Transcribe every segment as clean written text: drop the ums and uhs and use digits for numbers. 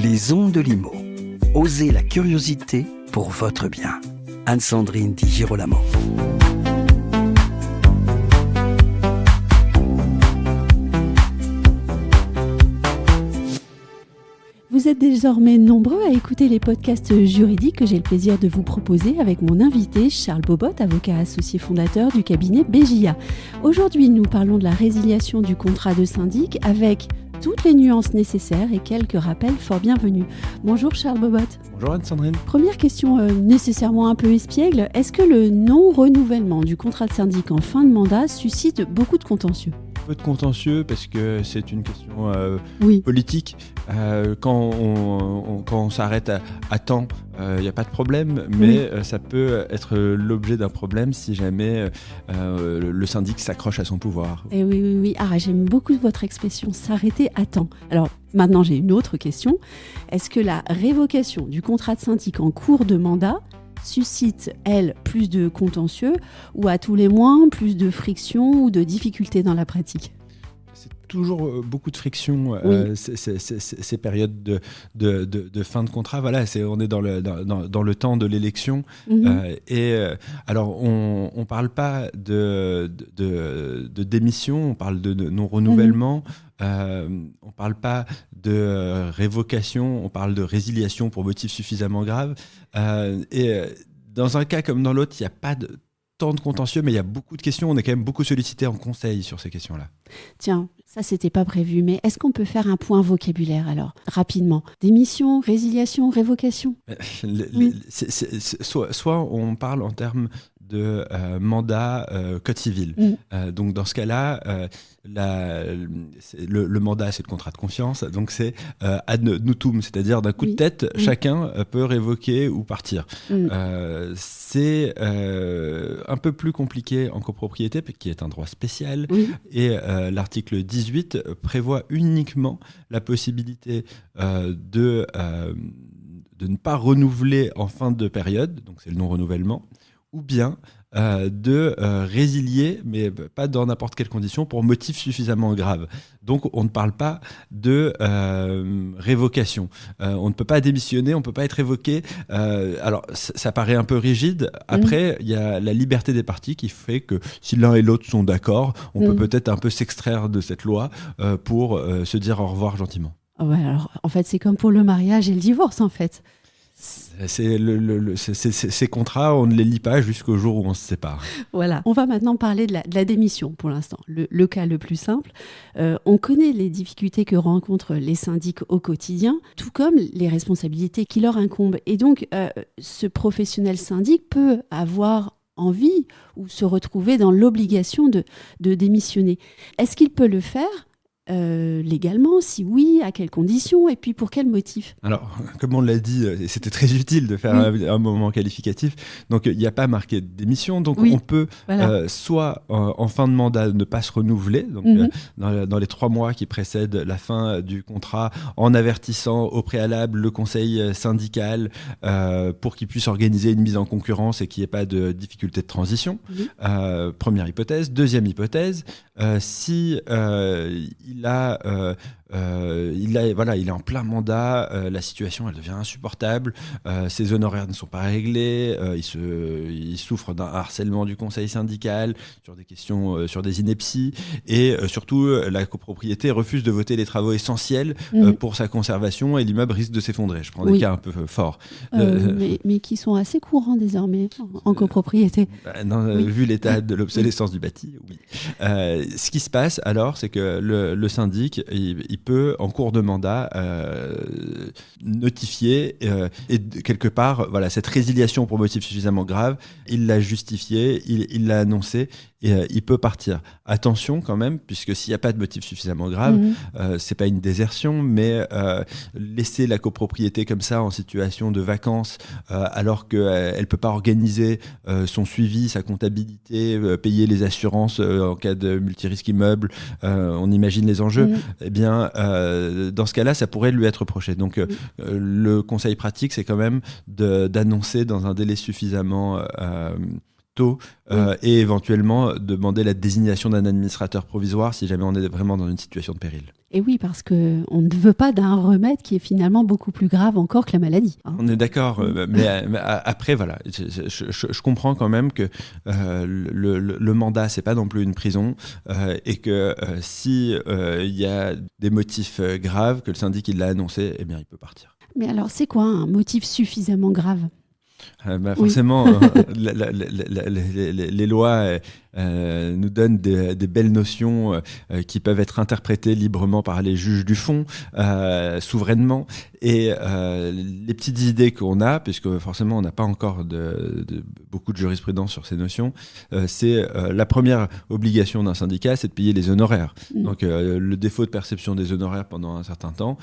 Les ondes de Limo. Osez la curiosité pour votre bien. Anne-Sandrine Di Girolamo. Vous êtes désormais nombreux à écouter les podcasts juridiques que j'ai le plaisir de vous proposer avec mon invité Charles Bobot, avocat associé fondateur du cabinet BJA. Aujourd'hui, nous parlons de la résiliation du contrat de syndic avec toutes les nuances nécessaires et quelques rappels fort bienvenus. Bonjour Charles Bobot. Bonjour Anne-Sandrine. Première question nécessairement un peu espiègle. Est-ce que le non-renouvellement du contrat de syndic en fin de mandat suscite beaucoup de contentieux ? Peu de contentieux parce que c'est une question politique. Quand on s'arrête à temps, il n'y a pas de problème, mais ça peut être l'objet d'un problème si jamais le syndic s'accroche à son pouvoir. Et oui. Ah, j'aime beaucoup votre expression, s'arrêter à temps. Alors maintenant, j'ai une autre question. Est-ce que la révocation du contrat de syndic en cours de mandat suscite, elle, plus de contentieux ou à tous les moins plus de friction ou de difficultés dans la pratique ? C'est toujours beaucoup de friction, ces périodes de fin de contrat. Voilà, on est dans le temps de l'élection. Alors, on ne parle pas de démission, on parle de non-renouvellement. On ne parle pas de révocation, on parle de résiliation pour motif suffisamment grave. Dans un cas comme dans l'autre, il n'y a pas tant de contentieux, mais il y a beaucoup de questions. On est quand même beaucoup sollicité en conseil sur ces questions-là. Tiens, ça, c'était pas prévu, mais est-ce qu'on peut faire un point vocabulaire, alors, rapidement ? Démission, résiliation, révocation ? Soit on parle en termes de mandat code civil. Donc dans ce cas-là, le mandat, c'est le contrat de confiance, donc c'est ad nutum, c'est-à-dire d'un coup de tête, chacun peut révoquer ou partir. C'est un peu plus compliqué en copropriété, qui est un droit spécial, et l'article 18 prévoit uniquement la possibilité de ne pas renouveler en fin de période, donc c'est le non-renouvellement, ou bien de résilier, mais pas dans n'importe quelle condition, pour motif suffisamment grave. Donc on ne parle pas de révocation. On ne peut pas démissionner, on ne peut pas être révoqué. Alors ça paraît un peu rigide. Après, il y a la liberté des parties qui fait que si l'un et l'autre sont d'accord, on peut peut-être un peu s'extraire de cette loi pour se dire au revoir gentiment. Ouais, alors, en fait, c'est comme pour le mariage et le divorce, en fait. Ces contrats, on ne les lit pas jusqu'au jour où on se sépare. Voilà. On va maintenant parler de la démission pour l'instant. Le cas le plus simple. On connaît les difficultés que rencontrent les syndics au quotidien, tout comme les responsabilités qui leur incombent. Et donc, ce professionnel syndic peut avoir envie ou se retrouver dans l'obligation de démissionner. Est-ce qu'il peut le faire légalement, si oui, à quelles conditions et puis pour quel motif ? Alors, comme on l'a dit, c'était très utile de faire un moment qualificatif. Donc, il n'y a pas marqué de démission. Donc, on peut soit en fin de mandat ne pas se renouveler, donc dans les 3 mois qui précèdent la fin du contrat, en avertissant au préalable le conseil syndical pour qu'il puisse organiser une mise en concurrence et qu'il n'y ait pas de difficulté de transition. Première hypothèse. Deuxième hypothèse, si il est en plein mandat, la situation elle devient insupportable, ses honoraires ne sont pas réglés, il souffre d'un harcèlement du conseil syndical sur des questions, sur des inepties, et surtout la copropriété refuse de voter les travaux essentiels pour sa conservation et l'immeuble risque de s'effondrer. Je prends des cas un peu forts. Mais qui sont assez courants désormais en copropriété. Vu l'état de l'obsolescence du bâti, oui. Ce qui se passe alors, c'est que le syndic, il peut, en cours de mandat, notifier et quelque part, cette résiliation pour motif suffisamment grave, il l'a justifié, il l'a annoncé, et il peut partir. Attention quand même, puisque s'il n'y a pas de motif suffisamment grave, c'est pas une désertion, mais laisser la copropriété comme ça en situation de vacances, alors qu'elle peut pas organiser son suivi, sa comptabilité, payer les assurances en cas de multirisque immeuble, on imagine les enjeux, eh bien, dans ce cas-là, ça pourrait lui être reproché. Donc, le conseil pratique, c'est quand même d'annoncer dans un délai suffisamment tôt et éventuellement demander la désignation d'un administrateur provisoire si jamais on est vraiment dans une situation de péril. Et oui, parce qu'on ne veut pas d'un remède qui est finalement beaucoup plus grave encore que la maladie. On est d'accord, mais après, voilà, je comprends quand même que le mandat, c'est pas non plus une prison et que si il y a des motifs graves, que le syndic il l'a annoncé, eh bien, il peut partir. Mais alors, c'est quoi un motif suffisamment grave ? Forcément, les lois nous donnent des belles notions qui peuvent être interprétées librement par les juges du fond, souverainement. Et les petites idées qu'on a, puisque forcément on n'a pas encore beaucoup de jurisprudence sur ces notions, c'est la première obligation d'un syndicat, c'est de payer les honoraires. Donc le défaut de perception des honoraires pendant un certain temps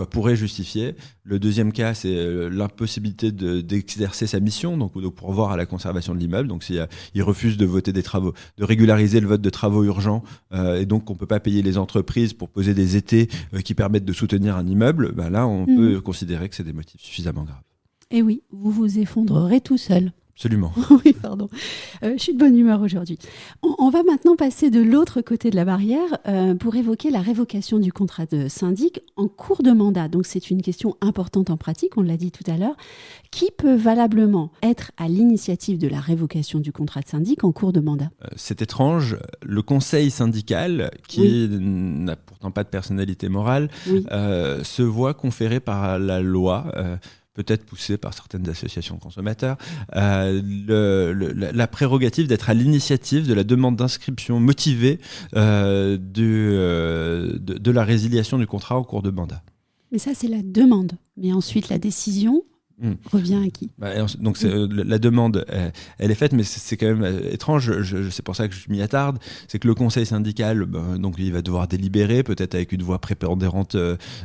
pourrait justifier. Le deuxième cas, c'est l'impossibilité d'exercer sa mission, donc de pourvoir à la conservation de l'immeuble. Donc s'il refuse de voter des travaux, de régulariser le vote de travaux urgents, et donc qu'on ne peut pas payer les entreprises pour poser des étais qui permettent de soutenir un immeuble, là on peut considérer que c'est des motifs suffisamment graves. Et oui, vous vous effondrerez tout seul. Absolument. Oui, pardon. Je suis de bonne humeur aujourd'hui. On va maintenant passer de l'autre côté de la barrière pour évoquer la révocation du contrat de syndic en cours de mandat. Donc c'est une question importante en pratique, on l'a dit tout à l'heure. Qui peut valablement être à l'initiative de la révocation du contrat de syndic en cours de mandat ? C'est étrange. Le conseil syndical, qui n'a pourtant pas de personnalité morale, se voit conférer par la loi peut-être poussé par certaines associations de consommateurs, la prérogative d'être à l'initiative de la demande d'inscription motivée de la résiliation du contrat en cours de mandat. Mais ça, c'est la demande. Mais ensuite, la décision revient à qui ? Donc la demande, elle est faite, mais c'est quand même étrange. C'est pour ça que je m'y attarde. C'est que le conseil syndical, donc il va devoir délibérer, peut-être avec une voix prépondérante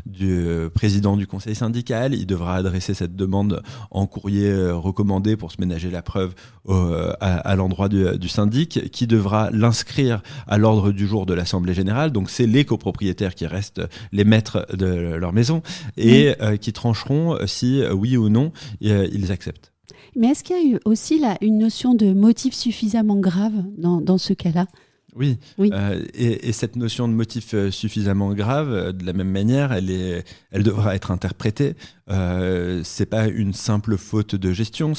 du président du conseil syndical. Il devra adresser cette demande en courrier recommandé pour se ménager la preuve à l'endroit du syndic, qui devra l'inscrire à l'ordre du jour de l'assemblée générale. Donc c'est les copropriétaires qui restent les maîtres de leur maison et qui trancheront si oui ou non ils acceptent. Mais est-ce qu'il y a eu aussi une notion de motif suffisamment grave dans ce cas-là ? Oui. Et cette notion de motif suffisamment grave, de la même manière, elle devra être interprétée. C'est pas une simple faute de gestion,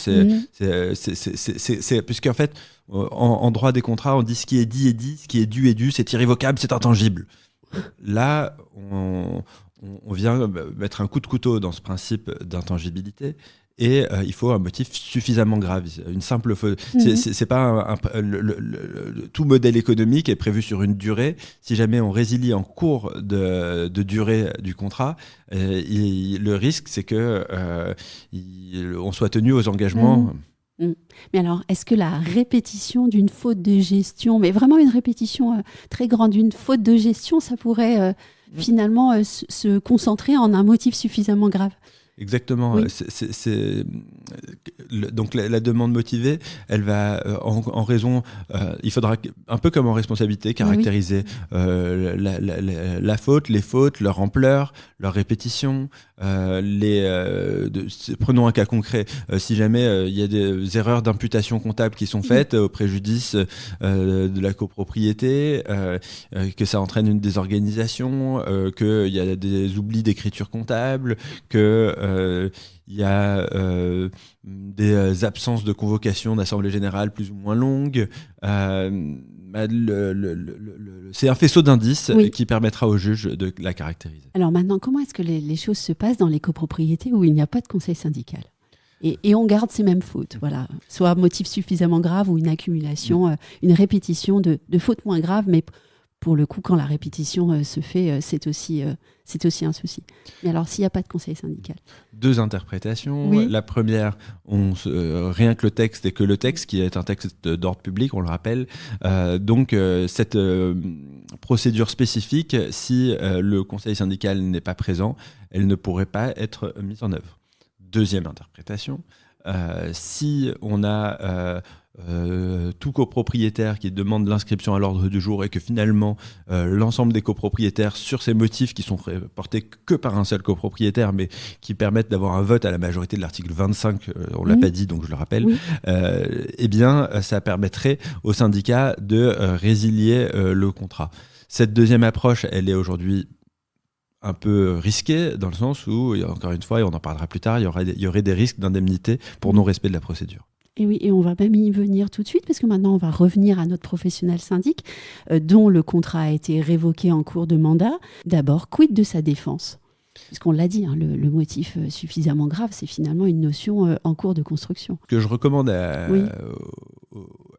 puisqu'en fait, en droit des contrats, on dit ce qui est dit est dit, ce qui est dû, c'est irrévocable, c'est intangible. Là, on vient mettre un coup de couteau dans ce principe d'intangibilité et il faut un motif suffisamment grave. Une simple faute. C'est pas tout modèle économique est prévu sur une durée. Si jamais on résilie en cours de durée du contrat, le risque c'est que on soit tenu aux engagements. Mais alors, est-ce que la répétition d'une faute de gestion, mais vraiment une répétition très grande d'une faute de gestion, ça pourrait finalement se concentrer en un motif suffisamment grave ? Exactement. Oui. Donc la demande motivée, elle va en raison, il faudra un peu comme en responsabilité caractériser la faute, les fautes, leur ampleur, leur répétition. Prenons un cas concret. Si jamais il y a des erreurs d'imputation comptable qui sont faites au préjudice de la copropriété, que ça entraîne une désorganisation, qu'il y a des oublis d'écriture comptable, que il y a des absences de convocation d'assemblée générale plus ou moins longues. C'est un faisceau d'indices qui permettra au juge de la caractériser. Alors maintenant, comment est-ce que les choses se passent dans les copropriétés où il n'y a pas de conseil syndical ? Et on garde ces mêmes fautes, voilà. Soit motif suffisamment grave ou une accumulation, une répétition de fautes moins graves, mais pour le coup, quand la répétition se fait, c'est aussi un souci. Mais alors, s'il n'y a pas de conseil syndical ? Deux interprétations. La première, rien que le texte, et que le texte, qui est un texte d'ordre public, on le rappelle. Donc, cette procédure spécifique, si le conseil syndical n'est pas présent, elle ne pourrait pas être mise en œuvre. Deuxième interprétation, Si on a tout copropriétaire qui demande l'inscription à l'ordre du jour et que finalement l'ensemble des copropriétaires sur ces motifs qui sont portés que par un seul copropriétaire mais qui permettent d'avoir un vote à la majorité de l'article 25, on ne l'a pas dit donc je le rappelle, eh bien ça permettrait au syndicat de résilier le contrat. Cette deuxième approche, elle est aujourd'hui un peu risquée dans le sens où, encore une fois, et on en parlera plus tard, il y aurait des risques d'indemnité pour non-respect de la procédure. Et oui, et on va même y venir tout de suite, parce que maintenant, on va revenir à notre professionnel syndic, dont le contrat a été révoqué en cours de mandat. D'abord, quid de sa défense ? Puisqu'on l'a dit, le motif suffisamment grave, c'est finalement une notion en cours de construction. Ce que je recommande à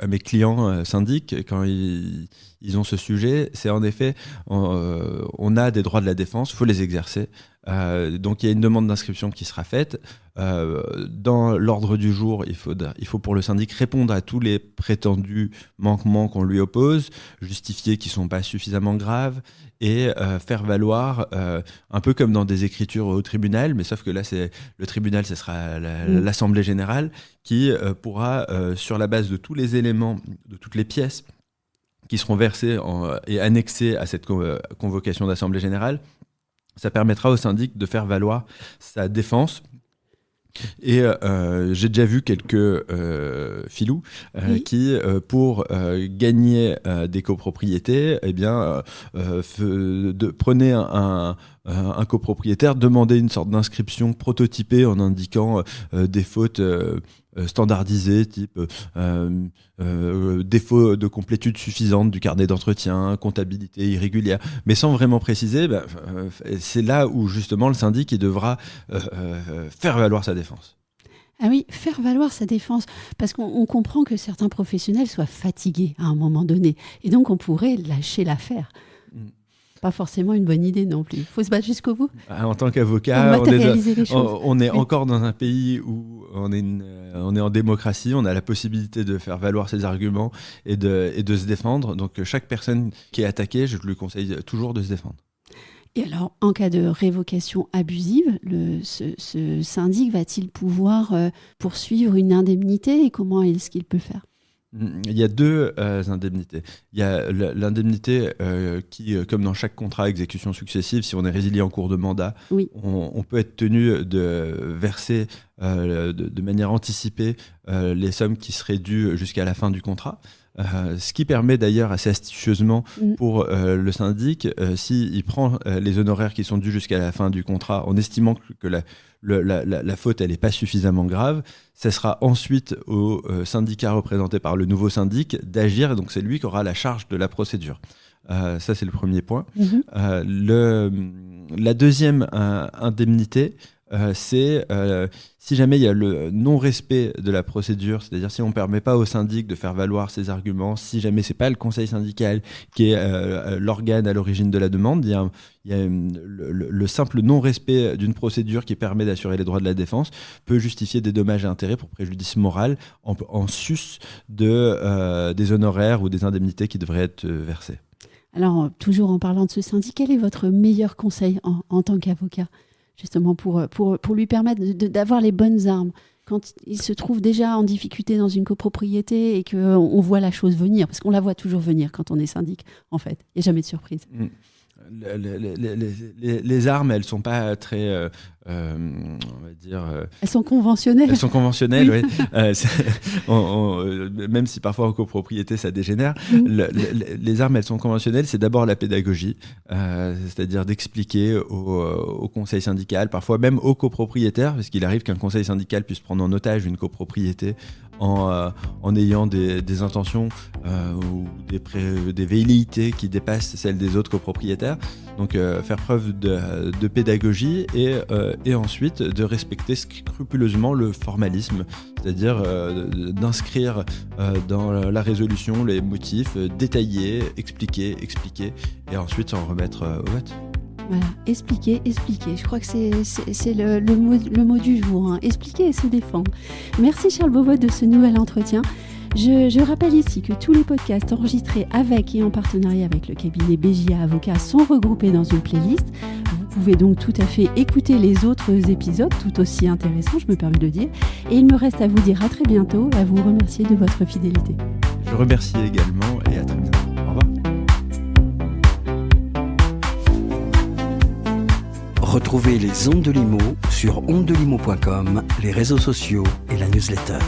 mes clients syndics, quand ils ont ce sujet, c'est en effet, on a des droits de la défense, il faut les exercer. Donc il y a une demande d'inscription qui sera faite. Dans l'ordre du jour, il faut pour le syndic répondre à tous les prétendus manquements qu'on lui oppose, justifier qu'ils ne sont pas suffisamment graves et faire valoir, un peu comme dans des écritures au tribunal, mais sauf que là, le tribunal, ce sera l'Assemblée générale qui pourra, sur la base de tous les éléments, de toutes les pièces qui seront versées et annexées à cette convocation d'Assemblée générale, ça permettra au syndic de faire valoir sa défense. Et j'ai déjà vu quelques filous qui, pour gagner des copropriétés, eh bien, prenaient un copropriétaire, demandaient une sorte d'inscription prototypée en indiquant des fautes standardisées, type défaut de complétude suffisante du carnet d'entretien, comptabilité irrégulière, mais sans vraiment préciser. C'est là où justement le syndic il devra faire valoir sa défense. Ah oui, faire valoir sa défense, parce qu'on comprend que certains professionnels soient fatigués à un moment donné, et donc on pourrait lâcher l'affaire. Pas forcément une bonne idée non plus. Il faut se battre jusqu'au bout. En tant qu'avocat, on est encore dans un pays où on est en démocratie, on a la possibilité de faire valoir ses arguments et de se défendre. Donc chaque personne qui est attaquée, je lui conseille toujours de se défendre. Et alors, en cas de révocation abusive, ce syndic va-t-il pouvoir poursuivre une indemnité et comment est-ce qu'il peut faire ? Il y a deux indemnités. Il y a l'indemnité qui, comme dans chaque contrat à exécution successive, si on est résilié en cours de mandat, on peut être tenu de verser de manière anticipée les sommes qui seraient dues jusqu'à la fin du contrat. Ce qui permet d'ailleurs assez astucieusement pour le syndic, s'il prend les honoraires qui sont dus jusqu'à la fin du contrat en estimant que la faute elle n'est pas suffisamment grave, ce sera ensuite au syndicat représenté par le nouveau syndic d'agir, et donc c'est lui qui aura la charge de la procédure. Ça c'est le premier point. La deuxième indemnité, c'est si jamais il y a le non-respect de la procédure, c'est-à-dire si on ne permet pas au syndic de faire valoir ses arguments, si jamais ce n'est pas le conseil syndical qui est l'organe à l'origine de la demande, il y a le simple non-respect d'une procédure qui permet d'assurer les droits de la défense peut justifier des dommages et intérêts pour préjudice moral en sus des honoraires ou des indemnités qui devraient être versées. Alors, toujours en parlant de ce syndic, quel est votre meilleur conseil en tant qu'avocat ? Justement pour lui permettre d'avoir les bonnes armes quand il se trouve déjà en difficulté dans une copropriété et qu'on voit la chose venir, parce qu'on la voit toujours venir quand on est syndic, en fait. Il n'y a jamais de surprise. Les armes, elles ne sont pas très... on va dire... Elles sont conventionnelles. Elles sont conventionnelles, oui. Même si parfois en copropriété, ça dégénère. Les armes, elles sont conventionnelles. C'est d'abord la pédagogie, c'est-à-dire d'expliquer au conseil syndical, parfois même aux copropriétaires, parce qu'il arrive qu'un conseil syndical puisse prendre en otage une copropriété en ayant des intentions ou des velléités qui dépassent celles des autres copropriétaires. Donc faire preuve de pédagogie et ensuite de respecter scrupuleusement le formalisme, c'est-à-dire d'inscrire dans la résolution les motifs, détailler, expliquer et ensuite s'en remettre au vote. Voilà, expliquer. Je crois que c'est le mot du jour, hein. Expliquer et se défendre. Merci Charles Beauvotte de ce nouvel entretien. Je rappelle ici que tous les podcasts enregistrés avec et en partenariat avec le cabinet BJA Avocats sont regroupés dans une playlist. Vous pouvez donc tout à fait écouter les autres épisodes, tout aussi intéressants, je me permets de dire. Et il me reste à vous dire à très bientôt, à vous remercier de votre fidélité. Je remercie également et à très bientôt. Au revoir. Retrouvez les Ondes de Limo sur ondedelimo.com, les réseaux sociaux et la newsletter.